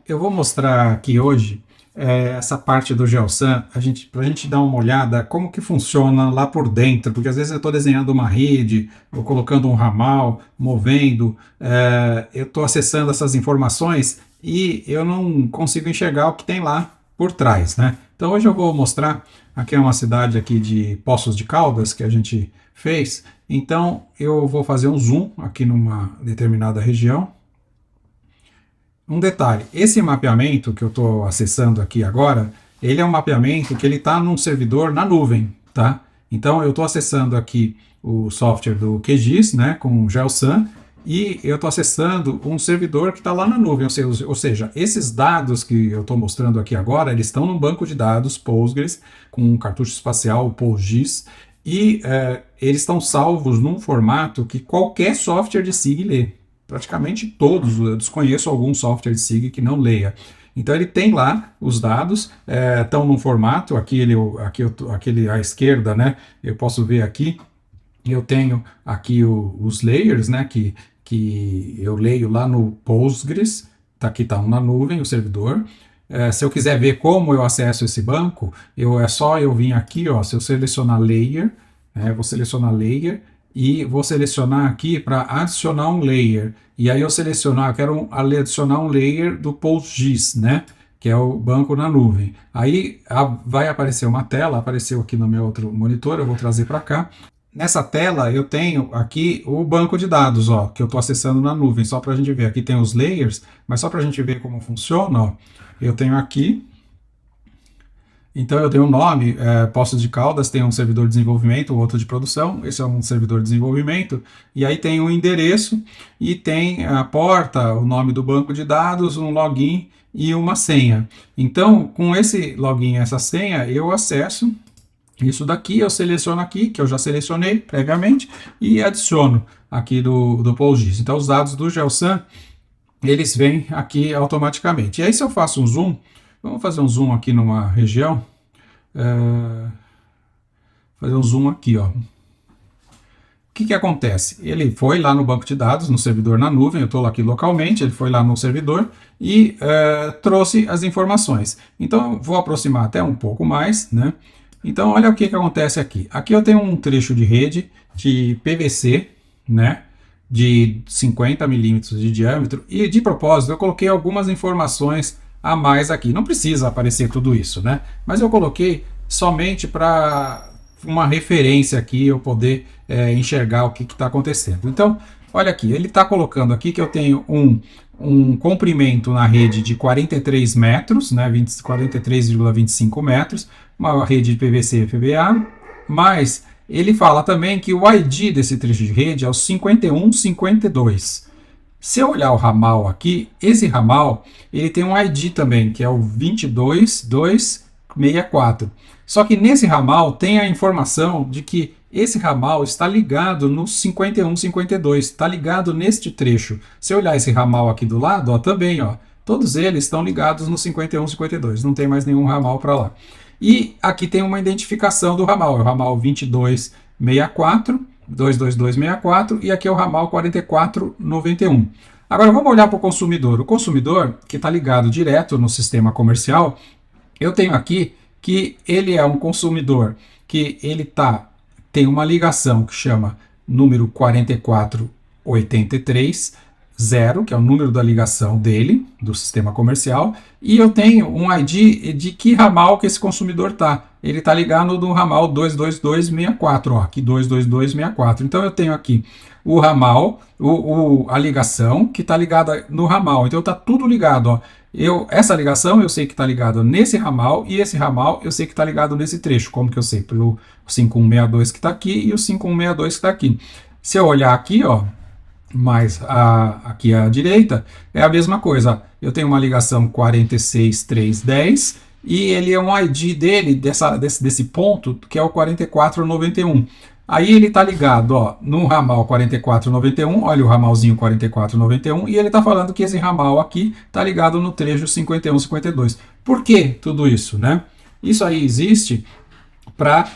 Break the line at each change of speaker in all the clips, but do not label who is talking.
Eu vou mostrar aqui hoje essa parte do GeoSam, para a gente dar uma olhada como que funciona lá por dentro, porque às vezes eu estou desenhando uma rede, ou colocando um ramal, movendo, eu estou acessando essas informações e eu não consigo enxergar o que tem lá por trás, né? Então hoje eu vou mostrar, aqui é uma cidade aqui de Poços de Caldas que a gente fez, então eu vou fazer um zoom aqui numa determinada região. Um detalhe, esse mapeamento que eu estou acessando aqui agora, ele é um mapeamento que ele está num servidor na nuvem, tá? Então eu estou acessando aqui o software do QGIS, né, com o GeoSam, e eu estou acessando um servidor que está lá na nuvem, ou seja, esses dados que eu estou mostrando aqui agora, eles estão num banco de dados Postgres, com um cartucho espacial PostGIS, e eles estão salvos num formato que qualquer software de SIG lê. Praticamente todos, eu desconheço algum software de SIG que não leia. Então ele tem lá os dados, estão num formato, aqui à esquerda, né, eu posso ver aqui, eu tenho aqui os layers, né, que eu leio lá no Postgres, aqui está na nuvem o servidor. Se eu quiser ver como eu acesso esse banco, é só eu vir aqui, ó, se eu selecionar layer, vou selecionar layer, e vou selecionar aqui para adicionar um layer. E aí eu selecionar, eu quero adicionar um layer do PostGIS, né? Que é o banco na nuvem. Aí vai aparecer uma tela, apareceu aqui no meu outro monitor, eu vou trazer para cá. Nessa tela eu tenho aqui o banco de dados, ó, que eu estou acessando na nuvem, só para a gente ver. Aqui tem os layers, mas só para a gente ver como funciona, ó, eu tenho aqui. Então eu tenho um nome, Poços de Caldas, tem um servidor de desenvolvimento, outro de produção, esse é um servidor de desenvolvimento, e aí tem um endereço, e tem a porta, o nome do banco de dados, um login e uma senha. Então, com esse login e essa senha, eu acesso isso daqui, eu seleciono aqui, que eu já selecionei previamente, e adiciono aqui do PostGIS. Então os dados do GeoSam, eles vêm aqui automaticamente. E aí se eu faço um zoom, vamos fazer um zoom aqui numa região. Fazer um zoom aqui, ó. O que acontece? Ele foi lá no banco de dados, no servidor na nuvem, eu estou aqui localmente, ele foi lá no servidor e trouxe as informações. Então, vou aproximar até um pouco mais, né? Então, olha o que acontece aqui. Aqui eu tenho um trecho de rede de PVC, né? De 50 milímetros de diâmetro, e de propósito eu coloquei algumas informações a mais aqui. Não precisa aparecer tudo isso, né? Mas eu coloquei somente para uma referência aqui, eu poder enxergar o que está acontecendo. Então, olha aqui, ele está colocando aqui que eu tenho um comprimento na rede de 43 metros, né, 43,25 metros, uma rede de PVC e FBA, mas ele fala também que o ID desse trecho de rede é o 5152. Se eu olhar o ramal aqui, esse ramal ele tem um ID também, que é o 22264. Só que nesse ramal tem a informação de que esse ramal está ligado no 5152, está ligado neste trecho. Se eu olhar esse ramal aqui do lado, ó, também, ó, todos eles estão ligados no 5152, não tem mais nenhum ramal para lá. E aqui tem uma identificação do ramal, é o ramal 2264, 22264, e aqui é o ramal 4491. Agora vamos olhar para o consumidor. O consumidor, que está ligado direto no sistema comercial, eu tenho aqui que ele é um consumidor que ele tem uma ligação que chama número 44830, que é o número da ligação dele, do sistema comercial, e eu tenho um ID de que ramal que esse consumidor está. Ele está ligado no ramal 22264, ó, aqui 22264. Então eu tenho aqui o ramal, a ligação que está ligada no ramal. Então está tudo ligado, ó. Essa ligação eu sei que está ligada nesse ramal, e esse ramal eu sei que está ligado nesse trecho. Como que eu sei? Pelo 5162 que está aqui e o 5162 que está aqui. Se eu olhar aqui, ó, mais aqui à direita, é a mesma coisa. Eu tenho uma ligação 46310 e ele é um ID dele, desse ponto, que é o 4491. Aí ele está ligado, ó, no ramal 4491, olha o ramalzinho 4491, e ele está falando que esse ramal aqui está ligado no trecho 5152. Por que tudo isso, né? Isso aí existe para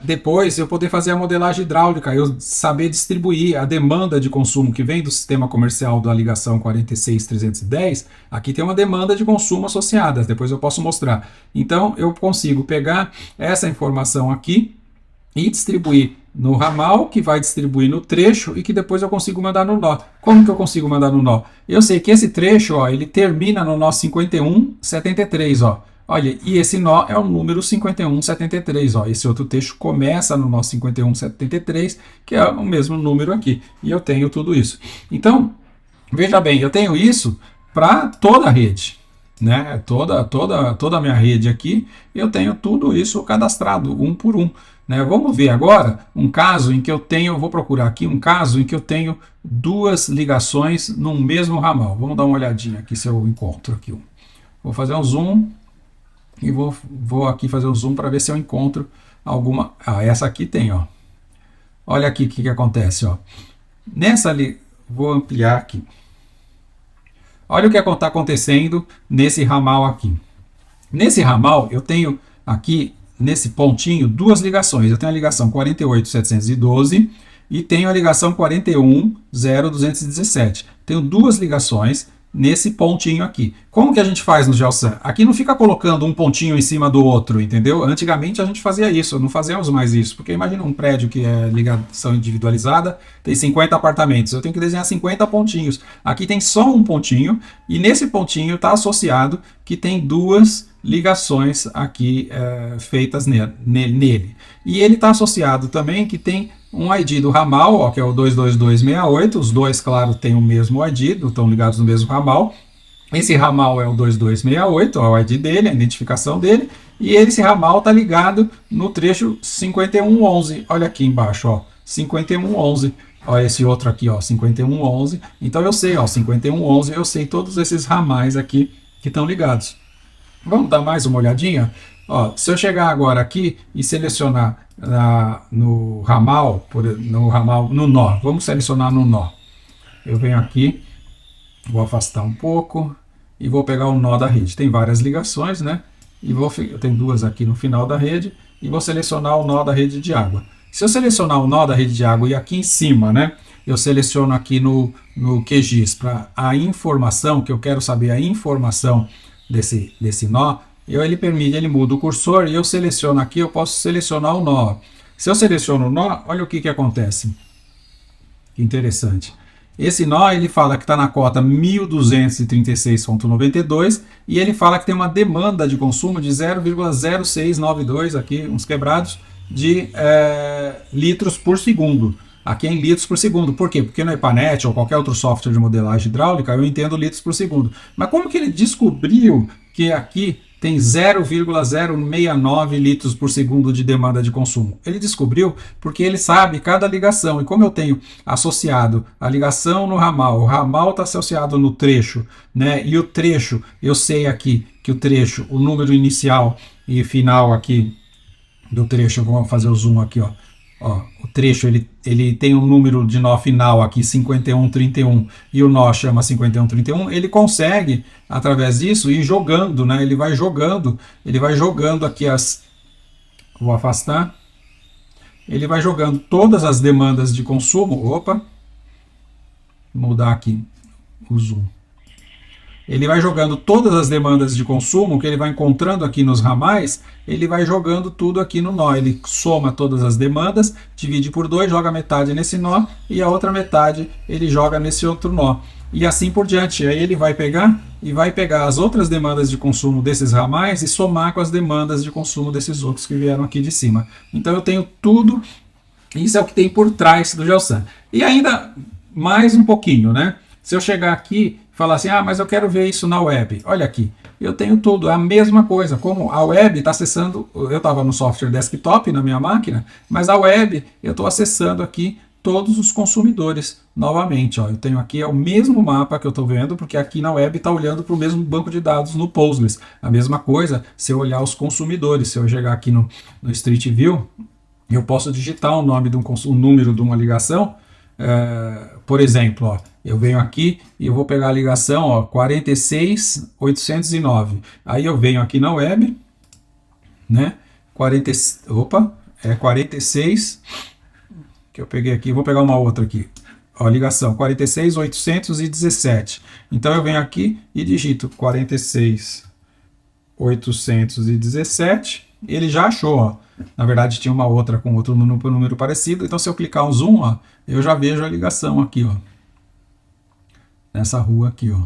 depois eu poder fazer a modelagem hidráulica, eu saber distribuir a demanda de consumo que vem do sistema comercial da ligação 46310. Aqui tem uma demanda de consumo associada, depois eu posso mostrar. Então eu consigo pegar essa informação aqui e distribuir no ramal, que vai distribuir no trecho e que depois eu consigo mandar no nó. Como que eu consigo mandar no nó? Eu sei que esse trecho, ó, ele termina no nó 5173, ó. Olha, e esse nó é o número 5173, ó. Esse outro trecho começa no nó 5173, que é o mesmo número aqui. E eu tenho tudo isso. Então, veja bem, eu tenho isso para toda a rede, né? Toda a minha rede aqui, eu tenho tudo isso cadastrado, um por um. Né? Vamos ver agora um caso em que eu tenho, vou procurar aqui um caso em que eu tenho duas ligações no mesmo ramal. Vamos dar uma olhadinha aqui se eu encontro aqui. Vou fazer um zoom e vou aqui fazer um zoom para ver se eu encontro alguma. Ah, essa aqui tem, ó. Olha aqui o que acontece, ó. Nessa ali, vou ampliar aqui. Olha o que está acontecendo nesse ramal aqui. Nesse ramal, eu tenho aqui, nesse pontinho, duas ligações. Eu tenho a ligação 48.712 e tenho a ligação 41.0.217. Tenho duas ligações nesse pontinho aqui. Como que a gente faz no GeoSAM? Aqui não fica colocando um pontinho em cima do outro, entendeu? Antigamente a gente fazia isso, não fazemos mais isso, porque imagina um prédio que é ligação individualizada, tem 50 apartamentos, eu tenho que desenhar 50 pontinhos. Aqui tem só um pontinho, e nesse pontinho está associado que tem duas ligações aqui feitas nele. E ele está associado também que tem um ID do ramal, ó, que é o 22268, os dois, claro, têm o mesmo ID, estão ligados no mesmo ramal. Esse ramal é o 2268, ó, o ID dele, a identificação dele, e esse ramal está ligado no trecho 5111, olha aqui embaixo, ó, 5111, ó, esse outro aqui, ó, 5111, então eu sei, ó, 5111, eu sei todos esses ramais aqui que estão ligados. Vamos dar mais uma olhadinha? Ó, se eu chegar agora aqui e selecionar no ramal, no nó, vamos selecionar no nó. Eu venho aqui, vou afastar um pouco e vou pegar o nó da rede. Tem várias ligações, né? E eu tenho duas aqui no final da rede e vou selecionar o nó da rede de água. Se eu selecionar o nó da rede de água e aqui em cima, né? Eu seleciono aqui no QGIS para a informação, que eu quero saber a informação desse nó, ele muda o cursor e eu seleciono aqui, eu posso selecionar o nó. Se eu seleciono o nó, olha o que acontece. Que interessante. Esse nó, ele fala que está na cota 1236,92 e ele fala que tem uma demanda de consumo de 0,0692, aqui uns quebrados, de litros por segundo. Aqui é em litros por segundo. Por quê? Porque no EPANET ou qualquer outro software de modelagem hidráulica eu entendo litros por segundo. Mas como que ele descobriu que aqui tem 0,069 litros por segundo de demanda de consumo? Ele descobriu porque ele sabe cada ligação. E como eu tenho associado a ligação no ramal, o ramal está associado no trecho, né? E o trecho, eu sei aqui que o trecho, o número inicial e final aqui do trecho, vamos fazer o zoom aqui, ó. Ó, o trecho ele tem um número de nó final aqui, 5131, e o nó chama 5131, ele consegue, através disso, ir jogando, né? Ele vai jogando aqui vou afastar, ele vai jogando todas as demandas de consumo, opa, vou mudar aqui o zoom. Ele vai jogando todas as demandas de consumo que ele vai encontrando aqui nos ramais, ele vai jogando tudo aqui no nó. Ele soma todas as demandas, divide por 2, joga metade nesse nó e a outra metade ele joga nesse outro nó. E assim por diante. Aí ele vai pegar as outras demandas de consumo desses ramais e somar com as demandas de consumo desses outros que vieram aqui de cima. Então eu tenho tudo, isso é o que tem por trás do GeoSAM. E ainda mais um pouquinho, né? Se eu chegar aqui e falar assim, mas eu quero ver isso na web. Olha aqui, eu tenho tudo, é a mesma coisa. Como a web está acessando, eu estava no software desktop na minha máquina, mas a web eu estou acessando aqui todos os consumidores novamente. Ó, eu tenho aqui o mesmo mapa que eu estou vendo, porque aqui na web está olhando para o mesmo banco de dados no Postgres. A mesma coisa se eu olhar os consumidores. Se eu chegar aqui no Street View, eu posso digitar o nome de um número de uma ligação. Por exemplo, ó, eu venho aqui e eu vou pegar a ligação, ó, 46.809. Aí eu venho aqui na web, né? Opa, é 46, que eu peguei aqui, vou pegar uma outra aqui. Ó, ligação 46.817. Então eu venho aqui e digito 46.817. Ele já achou, ó. Na verdade tinha uma outra com outro número parecido. Então se eu clicar um zoom, ó, eu já vejo a ligação aqui, ó. Nessa rua aqui, ó.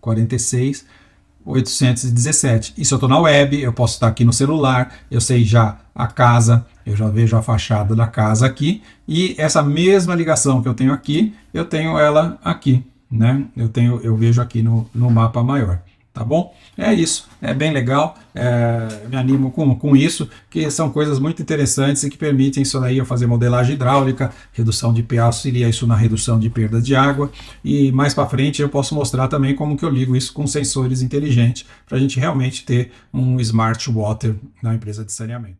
46.817. E se eu estou na web, eu posso estar aqui no celular, eu sei já a casa, eu já vejo a fachada da casa aqui, e essa mesma ligação que eu tenho aqui, eu tenho ela aqui, né? Eu vejo aqui no mapa maior. Tá bom? É isso, é bem legal, me animo com isso, que são coisas muito interessantes e que permitem isso daí, eu fazer modelagem hidráulica, redução de pH, auxilia isso na redução de perdas de água, e mais para frente eu posso mostrar também como que eu ligo isso com sensores inteligentes, para a gente realmente ter um smart water na empresa de saneamento.